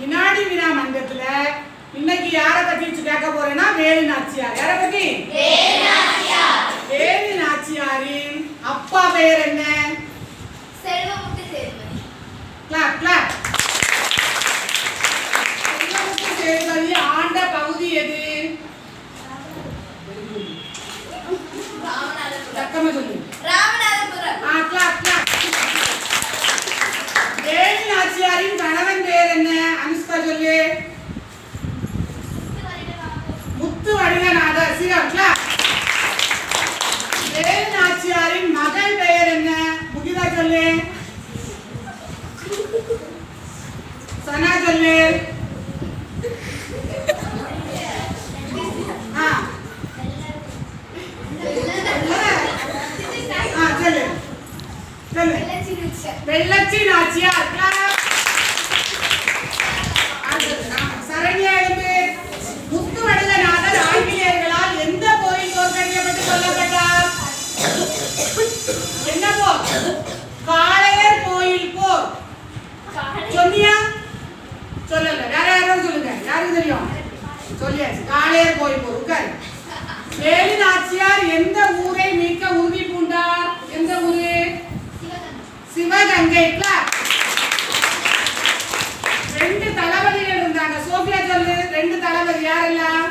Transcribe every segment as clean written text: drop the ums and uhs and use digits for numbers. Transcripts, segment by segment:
வினாடி வினா மன்றத்துல இன்னைக்கு யாரை பத்தி கேட்க போறேன்னா வேலு நாச்சியார். யாரை பத்தி? வேலு நாச்சியாரின் அப்பா பெயர் என்ன? செல்வமுத்து சேதுபதி. Clap clap. செல்வமுத்து சேதுபதி ஆண்ட பகுதி எது? தக்கமா சொல்லு. ராமநாதபுரம். Clap clap. வேலு நாச்சியாரின் கணவன் பெயர் என்ன? அனுஷ்கா சொல்லு. முத்து வடிவநாதர். சிரம் கிளாப். வேலு நாச்சியாரின் மகள் பெயர் என்ன? முகிதா சொல்லு. சனா சொல்லு. வெள்ளச்சி நாச்சியார். சரண்யா முத்து வடிவநாதர் ஆங்கிலேயர்களால் எந்த போரில் தோற்கடிக்கப்பட்டு கொல்லப்பட்டார்? என்ன போர்? காளையர் கோயில் போர். சொன்னியா? சொல்லல. வேற யாரும் சொல்லுங்க. யாருக்கு தெரியும்? சொல்லியாச்சு. காளையர் கோயில் போர். உட்காரு. வேலு நாச்சியார் எந்த ஊரை மீட்க உறுதி பூண்டார்? எந்த ஊரு? சிவகங்கை. ரெண்டு தளபதிகள் இருந்தாங்க. சோபியா சொல்லு. ரெண்டு தளபதி யாரெல்லாம்?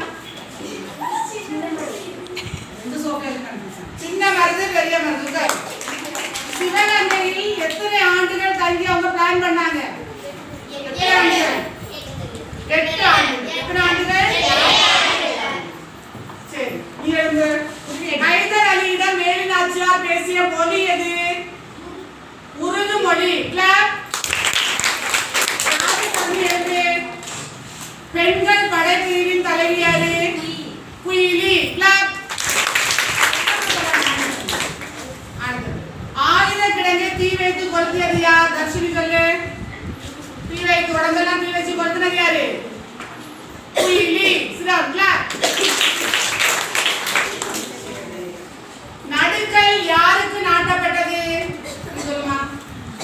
சின்ன மருது பெரிய மருது. சிவகங்கையில் எத்தனை ஆண்டுகள் தங்கி அவங்க பிளான் பண்ணாங்க? 8 ஆண்டுகள். 8 ஆண்டுகள். எத்தனை ஆண்டுகள்? சரி. ஹைதர் அலியிடம் வேலு நாச்சியார் பேசிய மொழி எது? உருது மொழி. கிளாப். பெண்கள் படைப்பிரிவின் தலைவி யாரு? குயிலி. கிளாப். ஆயுத கிடங்கை தீ வைத்து கொளுத்தியது யார்? தர்ஷினி சொல்லு. தீ வைத்து உடம்பெல்லாம் தீ வச்சு கொளுத்தினது யாரு? குயிலி. சிரம். கிளாப். நடுக்கல் யாருக்கு நாட்டப்பட்டது? சொல்லுமா.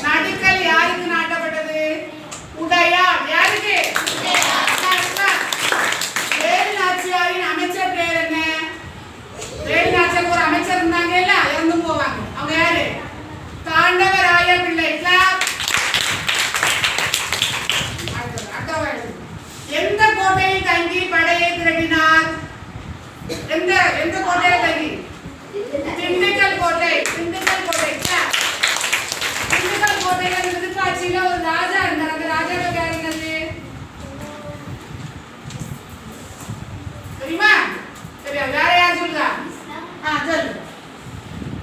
நடுக்கல் யாருக்கு நாட்டப்பட்டது? உடையார். யாருக்கு? வேலு நாச்சியாரின் அமைச்சர் பேர் என்ன? வேலு நாச்சியார் ஒரு அமைச்சர் இருந்தாங்க இல்ல, இறந்தும் போவாங்க. அவங்க யாரு? தாண்டவராய பிள்ளை. கிளாப். எந்த கோட்டையில் தங்கி படையை திரட்டினார்? எந்த கோட்டையில் தங்கி? திண்டுக்கல் கோட்டை. திண்டுக்கல் கோட்டை. திண்டுக்கல் கோட்டையில திருப்பாச்சியில ஒரு ராஜா இருந்தார். அந்த ராஜாவோட பேர் என்னது? தெரியுமா? சரியா? வேற யார் சொல்லுங்க? சொல்லு.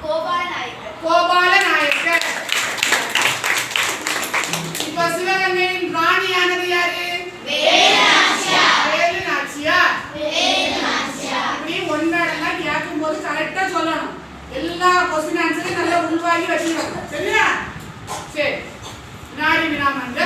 கோபால நாயக்கர். கோபால நாயக்கர். இப்ப சிவகங்கையின் ராணியானது யாரு? வேலு நாச்சியார். வேலு நாச்சியார். வேலு நாச்சியார். இப்படி ஒன்றெல்லாம் கேட்கும் போது கரெக்டா சொல்லணும். எல்லா क्वेश्चन ஆன்சரையும் நல்லா உள்வாங்கி வச்சுக்கணும். சரியா? சரி. வினாடி வினா மன்ற